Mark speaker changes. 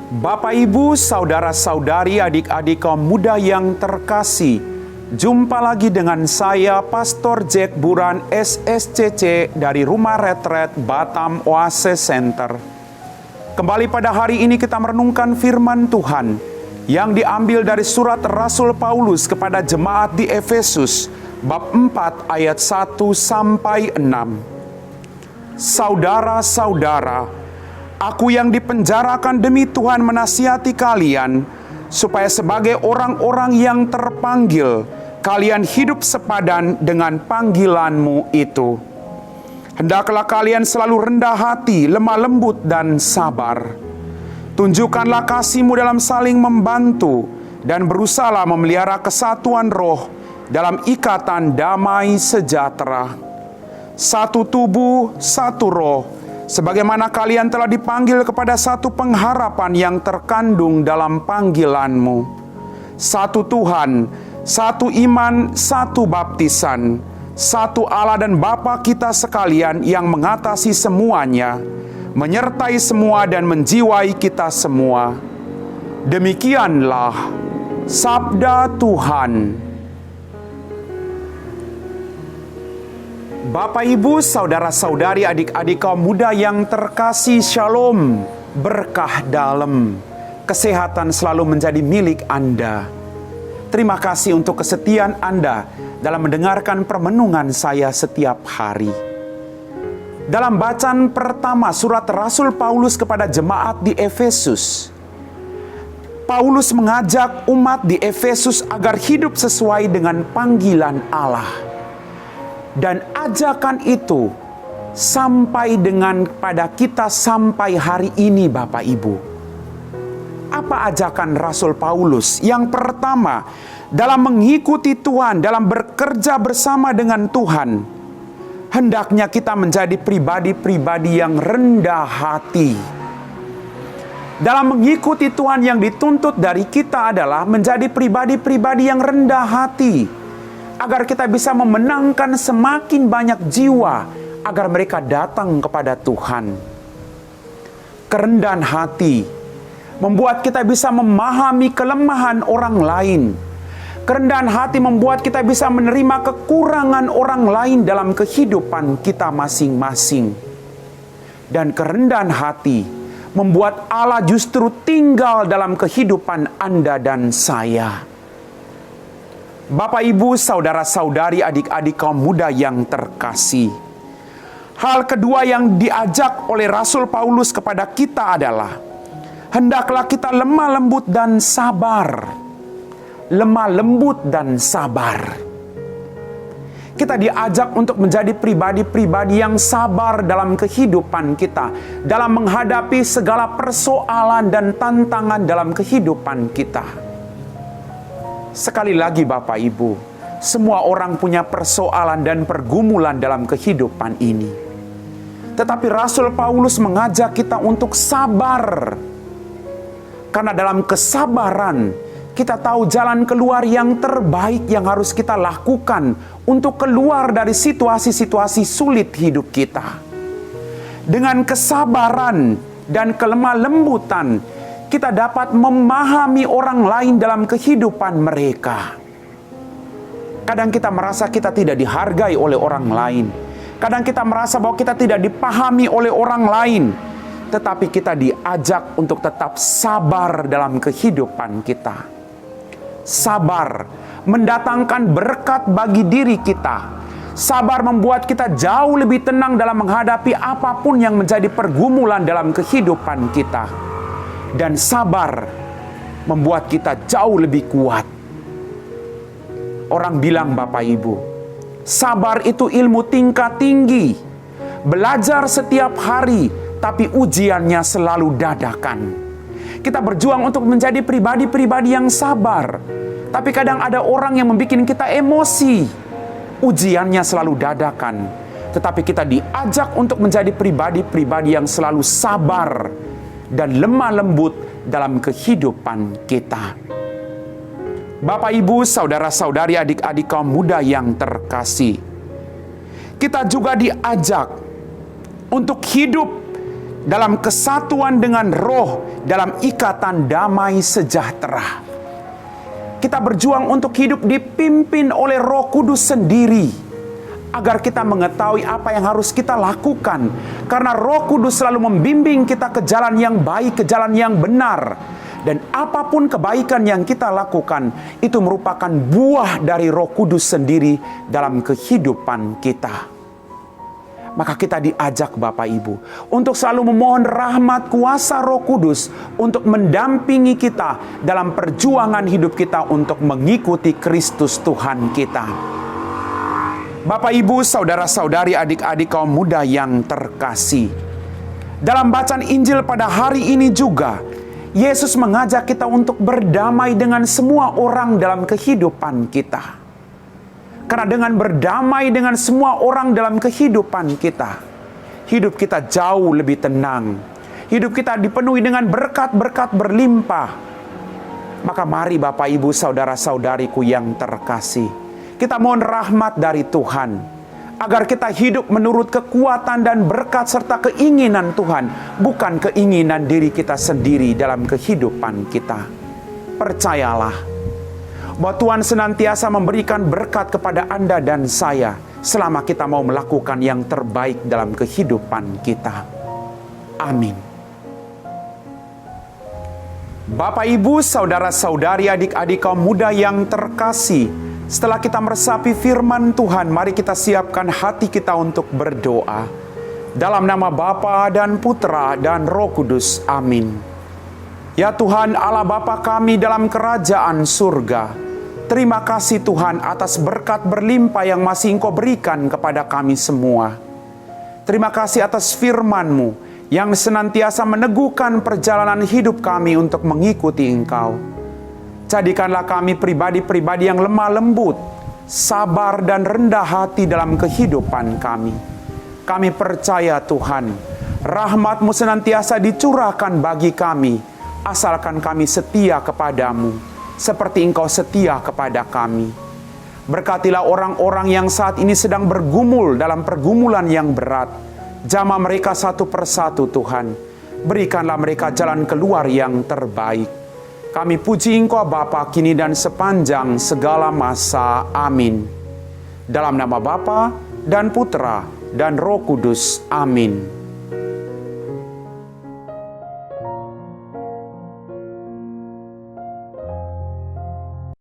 Speaker 1: Bapak, Ibu, saudara-saudari, adik-adik kaum muda yang terkasih, jumpa lagi dengan saya, Pastor Jack Buran, SSCC dari Rumah Retret Batam Oase Center. Kembali pada hari ini kita merenungkan firman Tuhan yang diambil dari surat Rasul Paulus kepada jemaat di Efesus, bab 4 ayat 1 sampai 6. Saudara-saudara, aku yang dipenjarakan demi Tuhan menasihati kalian, supaya sebagai orang-orang yang terpanggil, kalian hidup sepadan dengan panggilanmu itu. Hendaklah kalian selalu rendah hati, lemah lembut, dan sabar. Tunjukkanlah kasihmu dalam saling membantu, dan berusahalah memelihara kesatuan roh dalam ikatan damai sejahtera. Satu tubuh, satu roh, sebagaimana kalian telah dipanggil kepada satu pengharapan yang terkandung dalam panggilanmu. Satu Tuhan, satu iman, satu baptisan, satu Allah dan Bapa kita sekalian yang mengatasi semuanya, menyertai semua dan menjiwai kita semua. Demikianlah sabda Tuhan. Bapak, Ibu, saudara-saudari, adik-adik kaum muda yang terkasih, Shalom, berkah dalam, kesehatan selalu menjadi milik Anda. Terima kasih untuk kesetiaan Anda dalam mendengarkan permenungan saya setiap hari. Dalam bacaan pertama surat Rasul Paulus kepada jemaat di Efesus, Paulus mengajak umat di Efesus agar hidup sesuai dengan panggilan Allah. Dan ajakan itu sampai dengan pada kita sampai hari ini, Bapak Ibu. Apa ajakan Rasul Paulus? Yang pertama, dalam mengikuti Tuhan, dalam bekerja bersama dengan Tuhan, hendaknya kita menjadi pribadi-pribadi yang rendah hati. Dalam mengikuti Tuhan, yang dituntut dari kita adalah menjadi pribadi-pribadi yang rendah hati, agar kita bisa memenangkan semakin banyak jiwa, agar mereka datang kepada Tuhan. Kerendahan hati membuat kita bisa memahami kelemahan orang lain. Kerendahan hati membuat kita bisa menerima kekurangan orang lain dalam kehidupan kita masing-masing. Dan kerendahan hati membuat Allah justru tinggal dalam kehidupan Anda dan saya. Bapak, Ibu, saudara-saudari, adik-adik kaum muda yang terkasih. Hal kedua yang diajak oleh Rasul Paulus kepada kita adalah, hendaklah kita lemah lembut dan sabar. Lemah lembut dan sabar. Kita diajak untuk menjadi pribadi-pribadi yang sabar dalam kehidupan kita, dalam menghadapi segala persoalan dan tantangan dalam kehidupan kita. Sekali lagi Bapak Ibu, semua orang punya persoalan dan pergumulan dalam kehidupan ini. Tetapi Rasul Paulus mengajak kita untuk sabar. Karena dalam kesabaran, kita tahu jalan keluar yang terbaik yang harus kita lakukan untuk keluar dari situasi-situasi sulit hidup kita. Dengan kesabaran dan kelemah lembutan, kita dapat memahami orang lain dalam kehidupan mereka. Kadang kita merasa kita tidak dihargai oleh orang lain. Kadang kita merasa bahwa kita tidak dipahami oleh orang lain. Tetapi kita diajak untuk tetap sabar dalam kehidupan kita. Sabar mendatangkan berkat bagi diri kita. Sabar membuat kita jauh lebih tenang dalam menghadapi apapun yang menjadi pergumulan dalam kehidupan kita. Dan sabar membuat kita jauh lebih kuat. Orang bilang, Bapak Ibu, sabar itu ilmu tingkat tinggi. Belajar setiap hari, tapi ujiannya selalu dadakan. Kita berjuang untuk menjadi pribadi-pribadi yang sabar. Tapi kadang ada orang yang membuat kita emosi. Ujiannya selalu dadakan. Tetapi kita diajak untuk menjadi pribadi-pribadi yang selalu sabar dan lemah lembut dalam kehidupan kita. Bapak, Ibu, saudara-saudari, adik-adik kaum muda yang terkasih, kita juga diajak untuk hidup dalam kesatuan dengan Roh, dalam ikatan damai sejahtera. Kita berjuang untuk hidup dipimpin oleh Roh Kudus sendiri, agar kita mengetahui apa yang harus kita lakukan. Karena Roh Kudus selalu membimbing kita ke jalan yang baik, ke jalan yang benar. Dan apapun kebaikan yang kita lakukan, itu merupakan buah dari Roh Kudus sendiri dalam kehidupan kita. Maka kita diajak Bapak Ibu untuk selalu memohon rahmat kuasa Roh Kudus untuk mendampingi kita dalam perjuangan hidup kita untuk mengikuti Kristus Tuhan kita. Bapak Ibu, saudara-saudari, adik-adik kaum muda yang terkasih, dalam bacaan Injil pada hari ini juga, Yesus mengajak kita untuk berdamai dengan semua orang dalam kehidupan kita. Karena dengan berdamai dengan semua orang dalam kehidupan kita, hidup kita jauh lebih tenang. Hidup kita dipenuhi dengan berkat-berkat berlimpah. Maka mari Bapak Ibu saudara-saudariku yang terkasih, kita mohon rahmat dari Tuhan, agar kita hidup menurut kekuatan dan berkat serta keinginan Tuhan, bukan keinginan diri kita sendiri dalam kehidupan kita. Percayalah bahwa Tuhan senantiasa memberikan berkat kepada Anda dan saya selama kita mau melakukan yang terbaik dalam kehidupan kita. Amin. Bapak, Ibu, saudara-saudari, adik-adik kaum muda yang terkasih, setelah kita meresapi firman Tuhan, mari kita siapkan hati kita untuk berdoa. Dalam nama Bapa dan Putra dan Roh Kudus. Amin. Ya Tuhan Allah Bapa kami dalam kerajaan surga, terima kasih Tuhan atas berkat berlimpah yang masih Engkau berikan kepada kami semua. Terima kasih atas firman-Mu yang senantiasa meneguhkan perjalanan hidup kami untuk mengikuti Engkau. Jadikanlah kami pribadi-pribadi yang lemah lembut, sabar dan rendah hati dalam kehidupan kami. Kami percaya Tuhan, rahmat-Mu senantiasa dicurahkan bagi kami, asalkan kami setia kepadamu, seperti Engkau setia kepada kami. Berkatilah orang-orang yang saat ini sedang bergumul dalam pergumulan yang berat. Jamah mereka satu persatu Tuhan. Berikanlah mereka jalan keluar yang terbaik. Kami puji Engkau Bapa kini dan sepanjang segala masa. Amin. Dalam nama Bapa dan Putra dan Roh Kudus. Amin.